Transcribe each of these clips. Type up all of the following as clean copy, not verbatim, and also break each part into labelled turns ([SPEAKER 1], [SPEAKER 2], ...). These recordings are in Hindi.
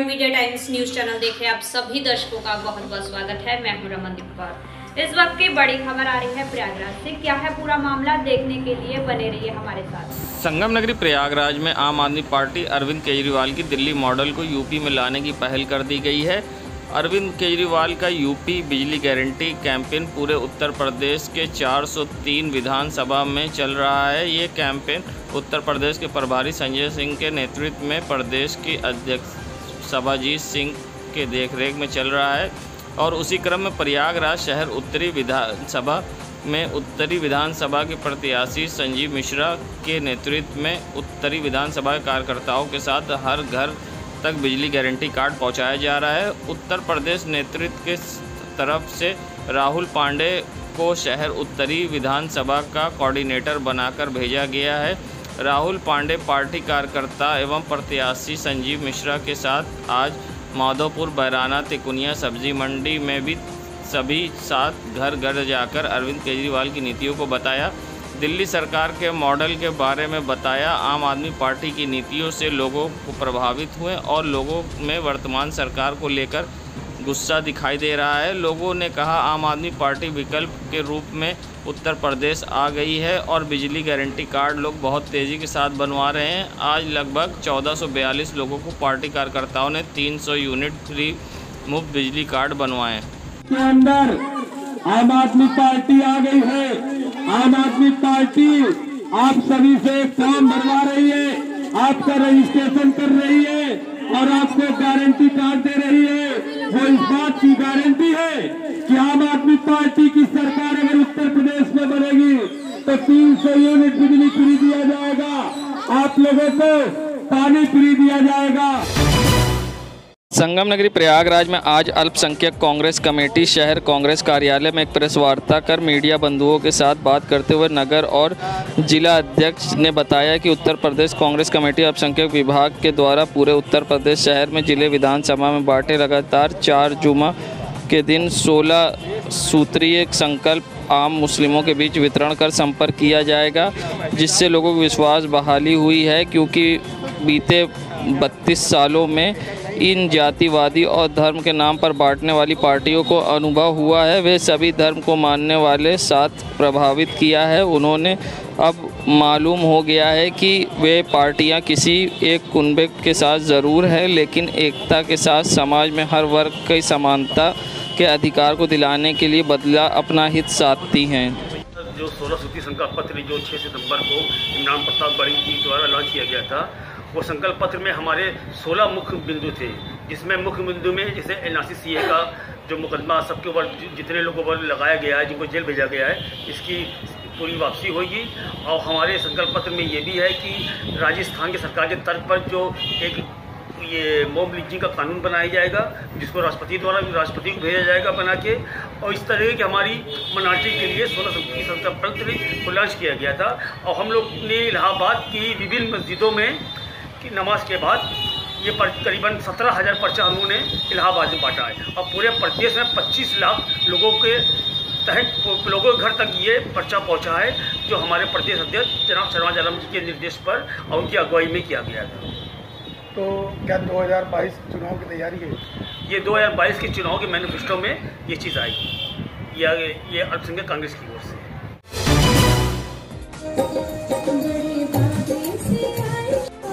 [SPEAKER 1] मीडिया टाइम्स न्यूज चैनल देखे आप सभी दर्शकों का बहुत बहुत स्वागत है। मैं हूं रमन दीपक। इस वक्त की बड़ी खबर आ रही है प्रयागराज से। क्या है पूरा मामला, देखने के लिए बने रहिए हमारे साथ।
[SPEAKER 2] संगम नगरी प्रयागराज में आम आदमी पार्टी अरविंद केजरीवाल की दिल्ली मॉडल को यूपी में लाने की पहल कर दी गई है। अरविंद केजरीवाल का यूपी बिजली गारंटी कैंपेन पूरे उत्तर प्रदेश के 403 विधानसभा में चल रहा है। ये कैंपेन उत्तर प्रदेश के प्रभारी संजय सिंह के नेतृत्व में प्रदेश की अध्यक्ष सभाजीत सिंह के देखरेख में चल रहा है और उसी क्रम में प्रयागराज शहर उत्तरी विधानसभा के प्रत्याशी संजीव मिश्रा के नेतृत्व में उत्तरी विधानसभा कार्यकर्ताओं के साथ हर घर तक बिजली गारंटी कार्ड पहुंचाया जा रहा है। उत्तर प्रदेश नेतृत्व के तरफ से राहुल पांडे को शहर उत्तरी विधानसभा का कोऑर्डिनेटर बनाकर भेजा गया है। राहुल पांडे पार्टी कार्यकर्ता एवं प्रत्याशी संजीव मिश्रा के साथ आज माधोपुर, बैराना, तिकुनिया सब्जी मंडी में भी सभी साथ घर घर जाकर अरविंद केजरीवाल की नीतियों को बताया, दिल्ली सरकार के मॉडल के बारे में बताया। आम आदमी पार्टी की नीतियों से लोगों को प्रभावित हुए और लोगों में वर्तमान सरकार को लेकर गुस्सा दिखाई दे रहा है। लोगों ने कहा आम आदमी पार्टी विकल्प के रूप में उत्तर प्रदेश आ गई है और बिजली गारंटी कार्ड लोग बहुत तेज़ी के साथ बनवा रहे हैं। आज लगभग 1442 लोगों को पार्टी कार्यकर्ताओं ने 300 यूनिट फ्री मुफ्त बिजली कार्ड बनवाए।
[SPEAKER 3] के अंदर आम आदमी पार्टी आ गई है। आम आदमी पार्टी आप सभी से फॉर्म भरवा रही है, आपका रजिस्ट्रेशन कर रही है और आपको गारंटी कार्ड दे रही है। वो इस बात की गारंटी है कि आम आदमी पार्टी की सरकार अगर उत्तर प्रदेश में बनेगी तो 300 यूनिट बिजली फ्री दिया जाएगा, आप लोगों को पानी फ्री दिया जाएगा।
[SPEAKER 2] संगम नगरी प्रयागराज में आज अल्पसंख्यक कांग्रेस कमेटी शहर कांग्रेस कार्यालय में एक प्रेस वार्ता कर मीडिया बंधुओं के साथ बात करते हुए नगर और जिला अध्यक्ष ने बताया कि उत्तर प्रदेश कांग्रेस कमेटी अल्पसंख्यक विभाग के द्वारा पूरे उत्तर प्रदेश शहर में जिले विधानसभा में बांटे लगातार 4 जुमा के दिन 16 सूत्रीय संकल्प आम मुस्लिमों के बीच वितरण कर संपर्क किया जाएगा, जिससे लोगों को विश्वास बहाली हुई है, क्योंकि बीते 32 सालों में इन जातिवादी और धर्म के नाम पर बांटने वाली पार्टियों को अनुभव हुआ है। वे सभी धर्म को मानने वाले साथ प्रभावित किया है। उन्होंने अब मालूम हो गया है कि वे पार्टियां किसी एक कुनबे के साथ ज़रूर है, लेकिन एकता के साथ समाज में हर वर्ग की समानता के अधिकार को दिलाने के लिए बदला अपना हित साधती हैं।
[SPEAKER 4] जो 16 सूत्री संकल्प पत्र जो 6 सितंबर को इमरान प्रताप बड़ी जी द्वारा लॉन्च किया गया था, वो संकल्प पत्र में हमारे 16 मुख्य बिंदु थे, जिसमें मुख्य बिंदु में जैसे एनआरसी सीए का जो मुकदमा सबके ऊपर जितने लोगों पर लगाया गया है, जिनको जेल भेजा गया है, इसकी पूरी वापसी होगी। और हमारे संकल्प पत्र में ये भी है कि राजस्थान की सरकार के तर्क पर जो एक ये मॉब लिंचिंग का कानून बनाया जाएगा, जिसको राष्ट्रपति को भेजा जाएगा बना के। और इस तरह की हमारी माइनॉरिटी के लिए 16 संकल्प पत्र को लॉन्च किया गया था। और हम लोग ने इलाहाबाद की विभिन्न मस्जिदों में की नमाज के बाद ये करीबन 17,000 पर्चा हमने इलाहाबाद में बांटा है और पूरे प्रदेश में 25 लाख लोगों के तहत लोगों के घर तक ये पर्चा पहुंचा है, जो हमारे प्रदेश अध्यक्ष जनाब शहनवाज आलम जी के निर्देश पर और उनकी अगुवाई में किया गया था।
[SPEAKER 5] तो क्या 2022 चुनाव की तैयारी है?
[SPEAKER 4] ये 2022 के चुनाव के मैनिफेस्टो में ये चीज़ आएगी, ये अल्पसंख्यक कांग्रेस की ओर से।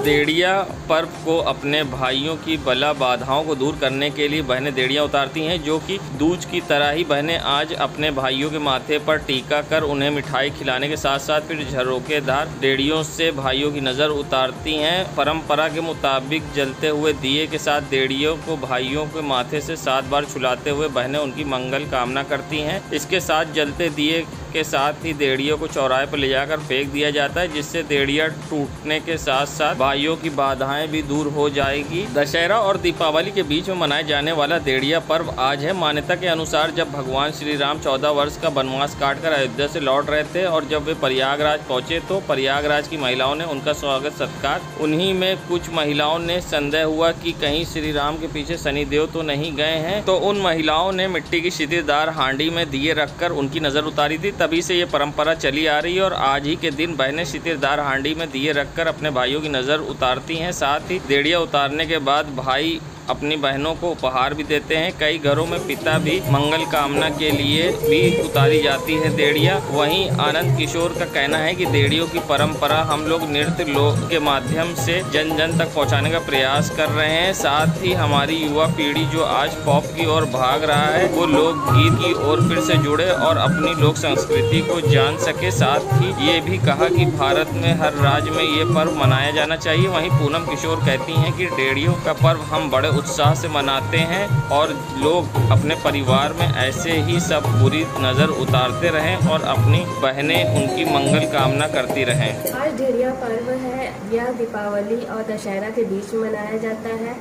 [SPEAKER 2] देड़िया पर्व को अपने भाइयों की बला बाधाओं को दूर करने के लिए बहनें देड़ियाँ उतारती हैं, जो कि दूज की तरह ही बहनें आज अपने भाइयों के माथे पर टीका कर उन्हें मिठाई खिलाने के साथ साथ फिर झरोकेदार देड़ियों से भाइयों की नज़र उतारती हैं। परंपरा के मुताबिक जलते हुए दिए के साथ देड़ियों को भाइयों के माथे से 7 बार छुलाते हुए बहनें उनकी मंगल कामना करती हैं। इसके साथ जलते दिए के साथ ही देड़ियों को चौराहे पर ले जाकर फेंक दिया जाता है, जिससे देड़िया टूटने के साथ साथ भाइयों की बाधाएं भी दूर हो जाएगी। दशहरा और दीपावली के बीच में मनाए जाने वाला देड़िया पर्व आज है। मान्यता के अनुसार जब भगवान श्री राम 14 वर्ष का वनवास काटकर अयोध्या से लौट रहे थे और जब वे प्रयागराज पहुंचे तो प्रयागराज की महिलाओं ने उनका स्वागत सत्कार। उन्हीं में कुछ महिलाओं ने संदेह हुआ कि कहीं श्री राम के पीछे शनिदेव तो नहीं गए हैं, तो उन महिलाओं ने मिट्टी की क्षितिदार हांडी में दिए रखकर उनकी नजर उतारी थी। तभी से ये परंपरा चली आ रही है और आज ही के दिन बहनें क्षितिदार हांडी में दिए रखकर अपने भाइयों की नज़र उतारती हैं। साथ ही देड़िया उतारने के बाद भाई अपनी बहनों को उपहार भी देते हैं। कई घरों में पिता भी मंगल कामना के लिए भी उतारी जाती है देड़िया। वहीं आनंद किशोर का कहना है कि देड़ियों की परंपरा हम लोग नृत्य लोक के माध्यम से जन जन तक पहुंचाने का प्रयास कर रहे हैं। साथ ही हमारी युवा पीढ़ी जो आज पॉप की ओर भाग रहा है वो लोकगीत की ओर फिर से जुड़े और अपनी लोक संस्कृति को जान सके। साथ ही ये भी कहा कि भारत में हर राज्य में ये पर्व मनाया जाना चाहिए। वहीं पूनम किशोर कहती हैं कि देड़ियों का पर्व हम बड़े उत्साह से मनाते हैं और लोग अपने परिवार में ऐसे ही सब बुरी नज़र उतारते रहें और अपनी बहनें उनकी मंगल कामना करती रहें।
[SPEAKER 6] आज देड़िया पर्व है, यह दीपावली और दशहरा के बीच में मनाया जाता है।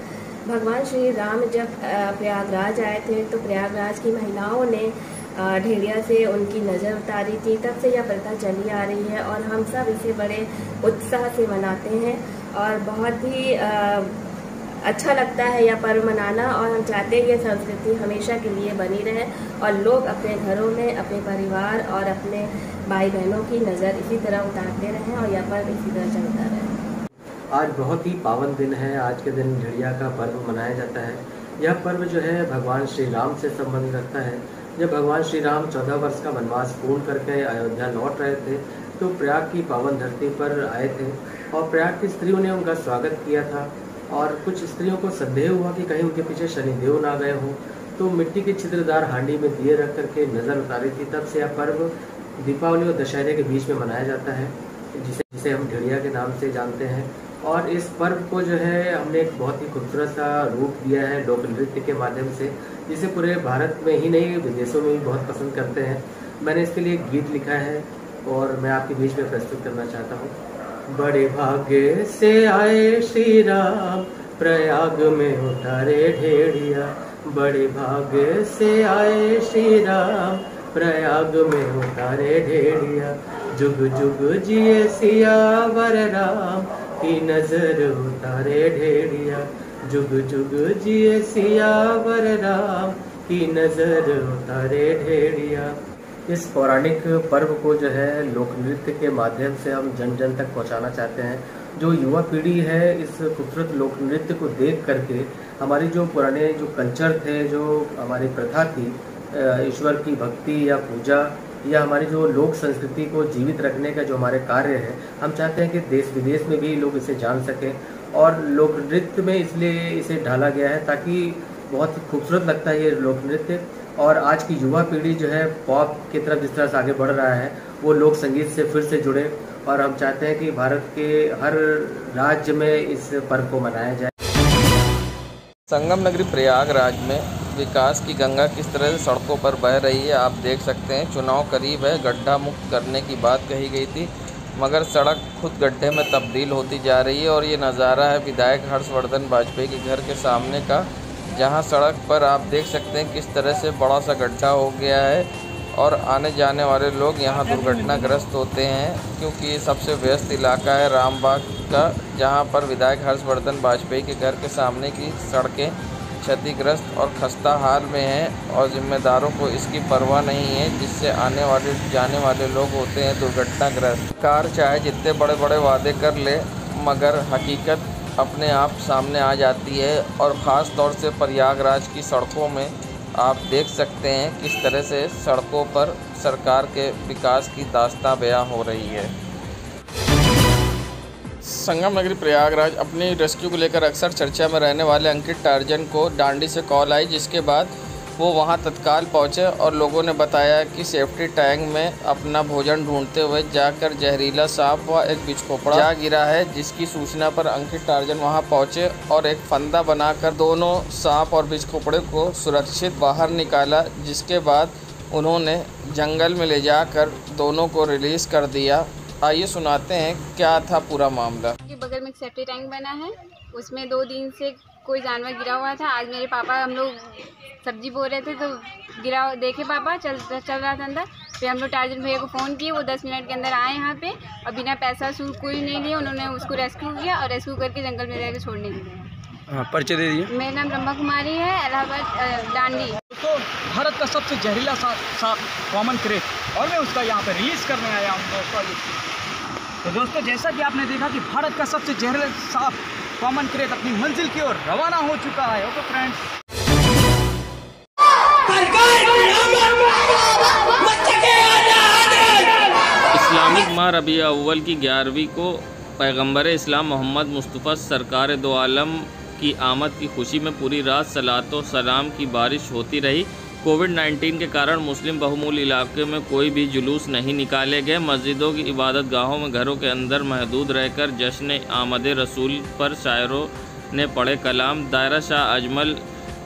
[SPEAKER 6] भगवान श्री राम जब प्रयागराज आए थे तो प्रयागराज की महिलाओं ने ढेड़िया से उनकी नज़र उतारी थी। तब से यह प्रथा चली आ रही है और हम सब इसे बड़े उत्साह से मनाते हैं और बहुत ही अच्छा लगता है यह पर्व मनाना। और हम चाहते हैं ये संस्कृति हमेशा के लिए बनी रहे और लोग अपने घरों में अपने परिवार और अपने भाई बहनों की नज़र इसी तरह उतारते रहें और यह पर्व इसी तरह चलता रहे।
[SPEAKER 7] आज बहुत ही पावन दिन है। आज के दिन देड़िया का पर्व मनाया जाता है। यह पर्व जो है भगवान श्री राम से संबंध रखता है। जब भगवान श्री राम 14 वर्ष का वनवास पूर्ण करके अयोध्या लौट रहे थे तो प्रयाग की पावन धरती पर आए थे और प्रयाग की स्त्रियों ने उनका स्वागत किया था। और कुछ स्त्रियों को संदेह हुआ कि कहीं उनके पीछे शनिदेव ना गए हों, तो मिट्टी की छिद्रदार हांडी में दिए रख करके नज़र उतारी थी। तब से यह पर्व दीपावली और दशहरे के बीच में मनाया जाता है, जिसे हम देड़िया के नाम से जानते हैं। और इस पर्व को जो है हमने एक बहुत ही खूबसूरत सा रूप दिया है लोक नृत्य के माध्यम से, जिसे पूरे भारत में ही नहीं विदेशों में भी बहुत पसंद करते हैं। मैंने इसके लिए एक गीत लिखा है और मैं आपके बीच में प्रस्तुत करना चाहता हूँ। बड़े भाग्य से आए श्री राम, प्रयाग में उतारे ढेड़िया। बड़े भाग्य से आए श्री राम, प्रयाग में उतारे ढेड़िया। जुग जुग जिए सियावर राम, की नजर उतारे ढेड़िया। जुग जुग जिए सियावर राम, की नजर उतारे ढेड़िया। इस पौराणिक पर्व को जो है लोक नृत्य के माध्यम से हम जन जन तक पहुंचाना चाहते हैं। जो युवा पीढ़ी है इस खूबसूरत लोक नृत्य को देख करके हमारी जो पुराने जो कल्चर थे, जो हमारी प्रथा थी, ईश्वर की भक्ति या पूजा या हमारी जो लोक संस्कृति को जीवित रखने का जो हमारे कार्य है, हम चाहते हैं कि देश विदेश में भी लोग इसे जान सकें। और लोक नृत्य में इसलिए इसे ढाला गया है ताकि बहुत ही खूबसूरत लगता है ये लोक नृत्य। और आज की युवा पीढ़ी जो है पॉप की तरफ जिस तरह से आगे बढ़ रहा है, वो लोक संगीत से फिर से जुड़े और हम चाहते हैं कि भारत के हर राज्य में इस पर्व को मनाया जाए।
[SPEAKER 2] संगम नगरी प्रयागराज में विकास की गंगा किस तरह से सड़कों पर बह रही है आप देख सकते हैं। चुनाव करीब है, गड्ढा मुक्त करने की बात कही गई थी, मगर सड़क खुद गड्ढे में तब्दील होती जा रही है। और ये नज़ारा है विधायक हर्षवर्धन वाजपेयी के घर के सामने का, जहां सड़क पर आप देख सकते हैं किस तरह से बड़ा सा गड्ढा हो गया है और आने जाने वाले लोग यहां दुर्घटनाग्रस्त होते हैं, क्योंकि ये सबसे व्यस्त इलाका है रामबाग का, जहां पर विधायक हर्षवर्धन वाजपेयी के घर के सामने की सड़कें क्षतिग्रस्त और खस्ता हाल में हैं और जिम्मेदारों को इसकी परवाह नहीं है, जिससे आने वाले जाने वाले लोग होते हैं दुर्घटनाग्रस्त। कार चाहे जितने बड़े बड़े वादे कर ले, मगर हकीकत अपने आप सामने आ जाती है। और ख़ास तौर से प्रयागराज की सड़कों में आप देख सकते हैं किस तरह से सड़कों पर सरकार के विकास की दास्तां बयां हो रही है। संगम नगरी प्रयागराज अपनी रेस्क्यू को लेकर अक्सर चर्चा में रहने वाले अंकित टार्जन को डांडी से कॉल आई, जिसके बाद वो वहां तत्काल पहुंचे और लोगों ने बताया कि सेफ्टी टैंक में अपना भोजन ढूंढते हुए जाकर जहरीला सांप व एक बिचखोपड़ा जा गिरा है, जिसकी सूचना पर अंकित टार्जन वहां पहुंचे और एक फंदा बनाकर दोनों सांप और बिचखोपड़े को सुरक्षित बाहर निकाला, जिसके बाद उन्होंने जंगल में ले जाकर दोनों को रिलीज़ कर दिया। आइए सुनाते हैं क्या था पूरा मामला।
[SPEAKER 8] के बगल में एक सेफ्टी टैंक बना है, उसमें 2 दिन से कोई जानवर गिरा हुआ था। आज मेरे पापा हम लोग सब्जी बो रहे थे तो गिरा देखे पापा चल रहा था अंदर। फिर हम लोग टार्जन भैया को फ़ोन किए, वो 10 मिनट के अंदर आए यहाँ पे और बिना पैसा सूट कोई नहीं लिया, उन्होंने उसको रेस्क्यू किया और रेस्क्यू करके जंगल में जाकर छोड़ने दिया।
[SPEAKER 9] परिचय दे दीजिए।
[SPEAKER 8] मेरा नाम ब्रह्मा कुमारी है, इलाहाबाद डांडी।
[SPEAKER 9] तो भारत का सबसे जहरीला सांप कॉमन क्रेट, और मैं उसका यहाँ पे रिलीज़ करने आया हूँ दोस्तों। तो दोस्तों जैसा कि आपने देखा कि भारत का सबसे जहरीला सांप कॉमन क्रेट अपनी मंजिल की ओर रवाना हो चुका है। ओके फ्रेंड्स,
[SPEAKER 2] इस्लामिक माह रबीउल अव्वल की 11वीं को पैगंबर इस्लाम मोहम्मद मुस्तफ़ा सरकार दो आलम की आमद की खुशी में पूरी रात सलातो सलाम की बारिश होती रही। कोविड-19 के कारण मुस्लिम बहुमूल इलाके में कोई भी जुलूस नहीं निकाले गए। मस्जिदों की इबादत गाहों में घरों के अंदर महदूद रहकर जश्न आमद रसूल पर शायरों ने पढ़े कलाम। दायरा शाह अजमल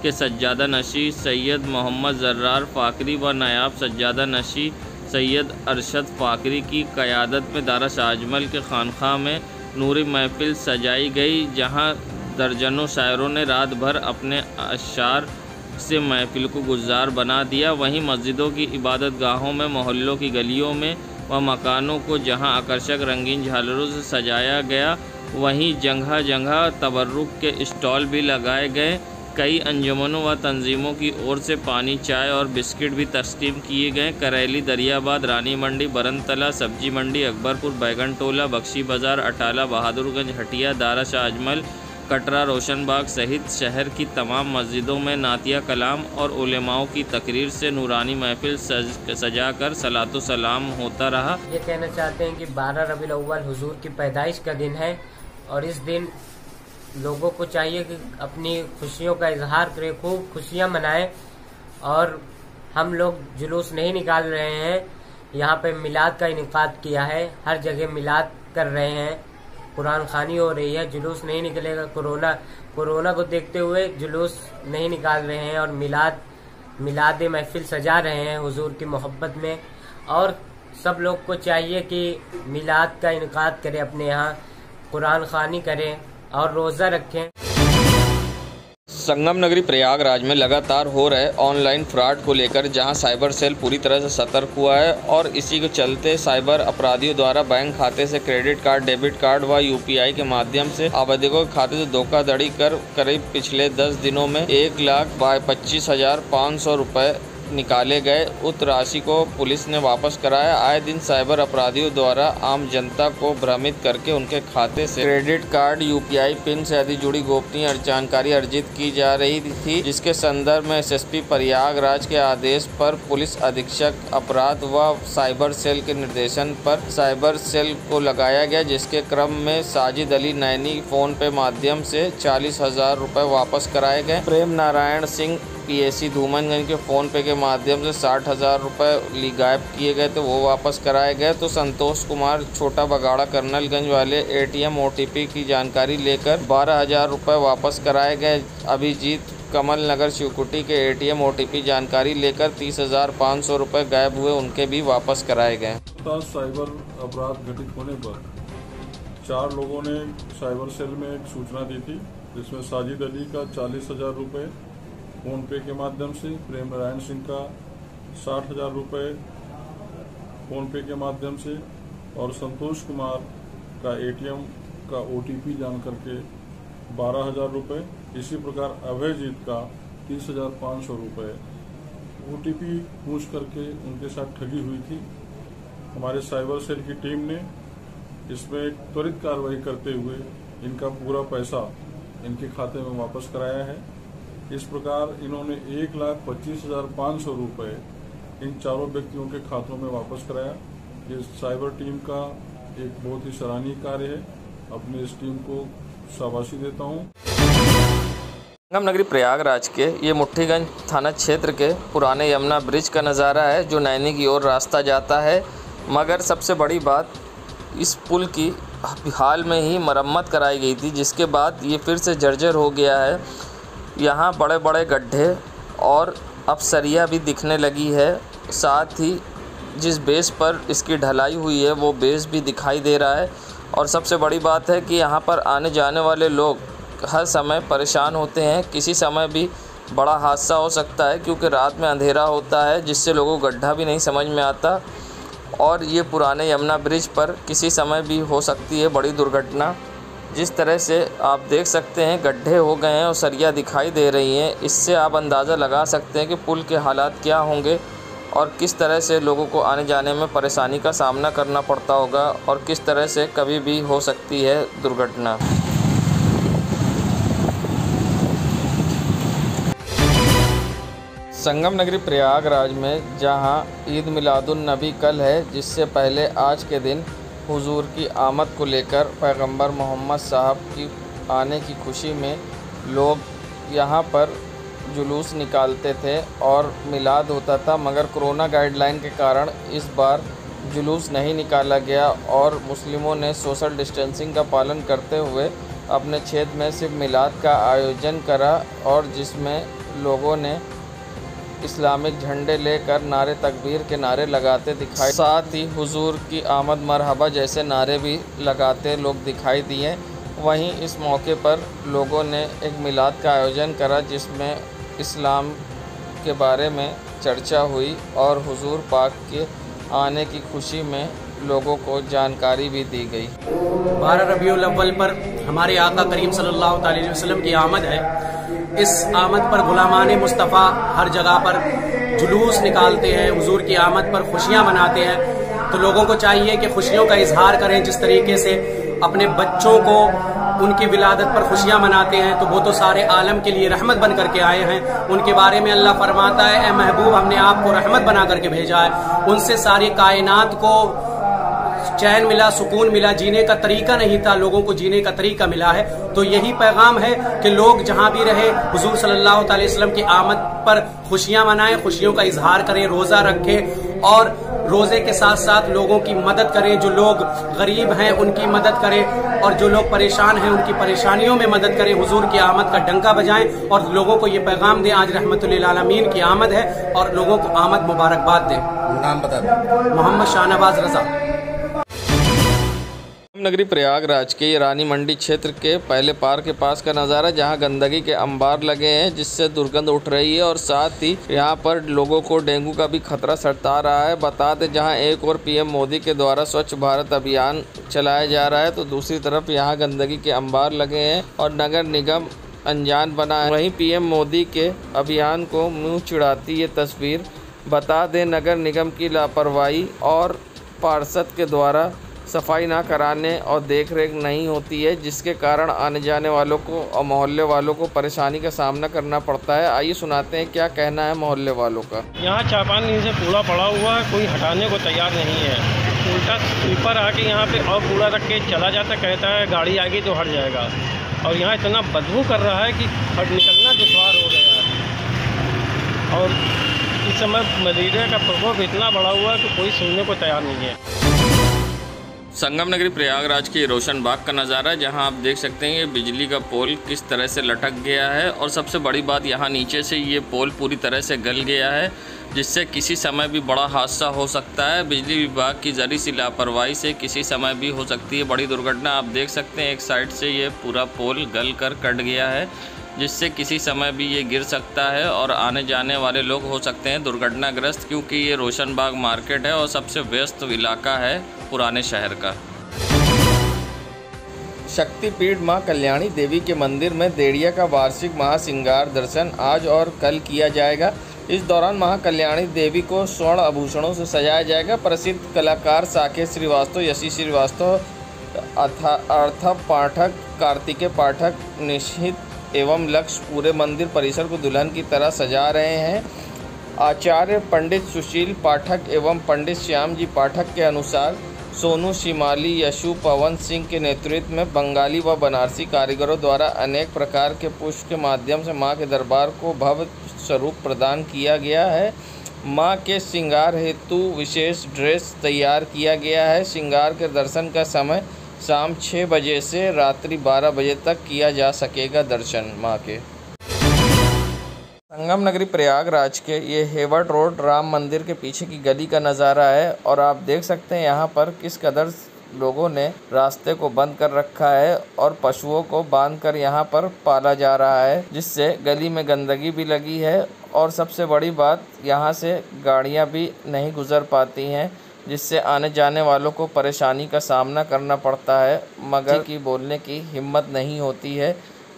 [SPEAKER 2] के सज्जादा नशी सैयद मोहम्मद जर्रार फ़ाकरी व नायाब सज्जादा नशी सैयद अरशद फ़ाकरी की क़यादत में दायरा शाह अजमल के खानक़ाह में नूरी महफिल सजाई गई, जहां दर्जनों शायरों ने रात भर अपने अशार से महफिल को गुलजार बना दिया। वहीं मस्जिदों की इबादत गाहों में, मोहल्लों की गलियों में व मकानों को जहां आकर्षक रंगीन झालरों से सजाया गया, वहीं जगह जगह तबर्रुक के स्टॉल भी लगाए गए। कई अंजुमनों व तंजीमों की ओर से पानी, चाय और बिस्किट भी तस्लीम किए गए। करेली, दरियाबाद, रानी मंडी, बरनतला, सब्जी मंडी, अकबरपुर, बैगन टोला, बख्शी बाज़ार, अटाला, बहादुरगंज, हटिया, दारा शाह अजमल, कटरा, रोशनबाग सहित शहर की तमाम मस्जिदों में नातिया कलाम और उलेमाओं की तकरीर से नूरानी महफिल सजाकर सलातो सलाम होता रहा।
[SPEAKER 10] ये कहना चाहते हैं कि 12 रबीउल अव्वल हुजूर की पैदाइश का दिन है और इस दिन लोगों को चाहिए कि अपनी खुशियों का इजहार करें, खूब खुशियां मनाएं। और हम लोग जुलूस नहीं निकाल रहे हैं, यहाँ पे मिलाद का इनेकाद किया है, हर जगह मिलाद कर रहे हैं, कुरान खानी हो रही है, जुलूस नहीं निकलेगा। कोरोना को देखते हुए जुलूस नहीं निकाल रहे हैं और मिलाद महफिल सजा रहे हैं हुजूर की मोहब्बत में। और सब लोग को चाहिए कि मिलाद का इनेकाद करें, अपने यहाँ कुरान खानी करें और रोज़ा रखें।
[SPEAKER 2] संगम नगरी प्रयागराज में लगातार हो रहे ऑनलाइन फ्रॉड को लेकर जहां साइबर सेल पूरी तरह से सतर्क हुआ है और इसी के चलते साइबर अपराधियों द्वारा बैंक खाते से क्रेडिट कार्ड, डेबिट कार्ड व यूपीआई के माध्यम से आवेदकों के खाते से धोखाधड़ी कर करीब पिछले 10 दिनों में 1,25,500 रुपये निकाले गए। उक्त राशि को पुलिस ने वापस कराया। आए दिन साइबर अपराधियों द्वारा आम जनता को भ्रमित करके उनके खाते से क्रेडिट कार्ड, यूपीआई पिन से आदि जुड़ी गोपनीय जानकारी अर्जित की जा रही थी, जिसके संदर्भ में एसएसपी प्रयागराज के आदेश पर पुलिस अधीक्षक अपराध व साइबर सेल के निर्देशन पर साइबर सेल को लगाया गया, जिसके क्रम में साजिद अली नैनी फोन पे माध्यम से 40,000 रुपये वापस कराए गए। प्रेम नारायण सिंह पीएसी धूमनगंज के फ़ोन पे के माध्यम से 60,000 रुपये गायब किए गए थे, वो वापस कराए गए। तो संतोष कुमार छोटा बगाड़ा कर्नलगंज वाले एटीएम ओटीपी की जानकारी लेकर 12,000 रुपये वापस कराए गए। अभिजीत कमल नगर शिवकुटी के एटीएम ओटीपी जानकारी लेकर 30,500 रुपये गायब हुए, उनके भी वापस कराए गए।
[SPEAKER 11] साइबर अपराध घटित होने पर 4 लोगों ने साइबर सेल में एक सूचना दी थी, जिसमें साजिद अली का 40,000 रुपये फ़ोन पे के माध्यम से, प्रेम नारायण सिंह का 60,000 रुपये फ़ोन पे के माध्यम से और संतोष कुमार का एटीएम का ओटीपी जान करके 12,000 रुपये। इसी प्रकार अभयजीत का 30,500 रुपये ओटीपी पूछ करके उनके साथ ठगी हुई थी। हमारे साइबर सेल की टीम ने इसमें एक त्वरित कार्रवाई करते हुए इनका पूरा पैसा इनके खाते में वापस कराया है। इस प्रकार इन्होंने 1,25,500 रुपये इन चारों व्यक्तियों के खातों में वापस कराया। ये साइबर टीम का एक बहुत ही सराहनीय कार्य है। अपनी इस टीम को शाबाशी देता हूँ।
[SPEAKER 2] संगम नगरी प्रयागराज के ये मुट्ठीगंज थाना क्षेत्र के पुराने यमुना ब्रिज का नज़ारा है, जो नैनी की ओर रास्ता जाता है। मगर सबसे बड़ी बात, इस पुल की हाल में ही मरम्मत कराई गई थी, जिसके बाद ये फिर से जर्जर हो गया है। यहाँ बड़े बड़े गड्ढे और अब सरिया भी दिखने लगी है। साथ ही जिस बेस पर इसकी ढलाई हुई है वो बेस भी दिखाई दे रहा है। और सबसे बड़ी बात है कि यहाँ पर आने जाने वाले लोग हर समय परेशान होते हैं। किसी समय भी बड़ा हादसा हो सकता है, क्योंकि रात में अंधेरा होता है, जिससे लोगों को गड्ढा भी नहीं समझ में आता। और ये पुराने यमुना ब्रिज पर किसी समय भी हो सकती है बड़ी दुर्घटना। जिस तरह से आप देख सकते हैं गड्ढे हो गए हैं और सरिया दिखाई दे रही हैं, इससे आप अंदाज़ा लगा सकते हैं कि पुल के हालात क्या होंगे और किस तरह से लोगों को आने जाने में परेशानी का सामना करना पड़ता होगा और किस तरह से कभी भी हो सकती है दुर्घटना। संगम नगरी प्रयागराज में जहां ईद मिलादुन नबी कल है, जिससे पहले आज के दिन हुजूर की आमद को लेकर पैगंबर मोहम्मद साहब की आने की खुशी में लोग यहां पर जुलूस निकालते थे और मिलाद होता था, मगर कोरोना गाइडलाइन के कारण इस बार जुलूस नहीं निकाला गया और मुस्लिमों ने सोशल डिस्टेंसिंग का पालन करते हुए अपने क्षेत्र में सिर्फ मिलाद का आयोजन करा और जिसमें लोगों ने इस्लामिक झंडे लेकर नारे तकबीर के नारे लगाते दिखाई, साथ ही हुजूर की आमद मरहबा जैसे नारे भी लगाते लोग दिखाई दिए। वहीं इस मौके पर लोगों ने एक मिलाद का आयोजन करा जिसमें इस्लाम के बारे में चर्चा हुई और हुजूर पाक के आने की खुशी में लोगों को जानकारी भी दी गई।
[SPEAKER 12] 12 रबीउल अव्वल पर हमारे आका करीम सल्लल्लाहु अलैहि वसल्लम की आमद है। इस आमद पर गुलामान मुस्तफ़ा हर जगह पर जुलूस निकालते हैं, हुजूर की आमद पर खुशियां मनाते हैं। तो लोगों को चाहिए कि खुशियों का इजहार करें। जिस तरीके से अपने बच्चों को उनकी विलादत पर खुशियां मनाते हैं, तो वो तो सारे आलम के लिए रहमत बन करके आए हैं। उनके बारे में अल्लाह फरमाता है, ए महबूब, हमने आपको रहमत बना करके भेजा है। उनसे सारी कायनात को चैन मिला, सुकून मिला, जीने का तरीका नहीं था, लोगों को जीने का तरीका मिला है। तो यही पैगाम है कि लोग जहां भी रहे हुजूर सल्लल्लाहु अलैहि वसल्लम की आमद पर खुशियां मनाएं, खुशियों का इजहार करें, रोजा रखें और रोजे के साथ साथ लोगों की मदद करें। जो लोग गरीब हैं उनकी मदद करें और जो लोग परेशान हैं उनकी परेशानियों में मदद करें। हुजूर की आमद का डंका बजाएं और लोगों को ये पैगाम दें, आज रहमतुल आलमीन की आमद है और लोगों को आमद मुबारकबाद दें। नाम बता दें। मोहम्मद शाहनवाज रजा।
[SPEAKER 2] नगरी प्रयागराज के रानी मंडी क्षेत्र के पहले पार के पास का नज़ारा, जहां गंदगी के अंबार लगे हैं जिससे दुर्गंध उठ रही है और साथ ही यहां पर लोगों को डेंगू का भी खतरा सता रहा है। बता दें, जहां एक और पीएम मोदी के द्वारा स्वच्छ भारत अभियान चलाया जा रहा है, तो दूसरी तरफ यहां गंदगी के अंबार लगे हैं और नगर निगम अनजान बना है। वहीं पीएम मोदी के अभियान को मुँह चिढ़ाती ये तस्वीर। बता दें, नगर निगम की लापरवाही और पार्षद के द्वारा सफाई ना कराने और देखरेख नहीं होती है, जिसके कारण आने जाने वालों को और मोहल्ले वालों को परेशानी का सामना करना पड़ता है। आइए सुनाते हैं क्या कहना है मोहल्ले वालों का।
[SPEAKER 13] यहाँ 4-5 दिन से कूड़ा पड़ा हुआ है, कोई हटाने को तैयार नहीं है। उल्टा स्वीपर आके यहाँ पे और कूड़ा रख के चला जाता, कहता है गाड़ी आएगी तो हट जाएगा। और यहाँ इतना बदबू कर रहा है कि निकलना दुश्वार हो गया है। और इस समय मलेरिया का प्रकोप इतना बढ़ा हुआ है कि कोई सुनने को तैयार नहीं है।
[SPEAKER 2] संगम नगरी प्रयागराज के रोशन बाग का नज़ारा, जहां आप देख सकते हैं ये बिजली का पोल किस तरह से लटक गया है और सबसे बड़ी बात यहाँ नीचे से ये पोल पूरी तरह से गल गया है, जिससे किसी समय भी बड़ा हादसा हो सकता है। बिजली विभाग की जरी सी लापरवाही से किसी समय भी हो सकती है बड़ी दुर्घटना। आप देख सकते हैं एक साइड से ये पूरा पोल गल कर कट गया है, जिससे किसी समय भी ये गिर सकता है और आने जाने वाले लोग हो सकते हैं दुर्घटनाग्रस्त, क्योंकि ये रोशन बाग मार्केट है और सबसे व्यस्त इलाका है पुराने शहर का। शक्तिपीठ मां कल्याणी देवी के मंदिर में देड़िया का वार्षिक महाश्रृंगार दर्शन आज और कल किया जाएगा। इस दौरान मां कल्याणी देवी को स्वर्ण आभूषणों से सजाया जाएगा। प्रसिद्ध कलाकार साकेत श्रीवास्तव, यशी श्रीवास्तव, अर्थव पाठक, कार्तिकेय पाठक, निशित एवं लक्ष्य पूरे मंदिर परिसर को दुल्हन की तरह सजा रहे हैं। आचार्य पंडित सुशील पाठक एवं पंडित श्याम जी पाठक के अनुसार सोनू शिमाली, यशु पवन सिंह के नेतृत्व में बंगाली व बनारसी कारीगरों द्वारा अनेक प्रकार के पुष्प के माध्यम से मां के दरबार को भव्य स्वरूप प्रदान किया गया है। मां के श्रृंगार हेतु विशेष ड्रेस तैयार किया गया है। श्रृंगार के दर्शन का समय शाम 6 बजे से रात्रि 12 बजे तक किया जा सकेगा दर्शन मां के। संगम नगरी प्रयागराज के ये हेवट रोड राम मंदिर के पीछे की गली का नज़ारा है और आप देख सकते हैं यहाँ पर किस कदर लोगों ने रास्ते को बंद कर रखा है और पशुओं को बांधकर यहाँ पर पाला जा रहा है, जिससे गली में गंदगी भी लगी है और सबसे बड़ी बात यहाँ से गाड़ियाँ भी नहीं गुजर पाती हैं, जिससे आने जाने वालों को परेशानी का सामना करना पड़ता है, मगर की बोलने की हिम्मत नहीं होती है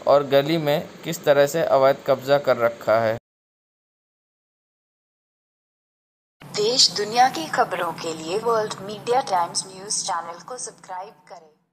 [SPEAKER 2] और गली में किस तरह से अवैध कब्जा कर रखा है।
[SPEAKER 14] देश दुनिया की खबरों के लिए world media times news channel को सब्सक्राइब करें।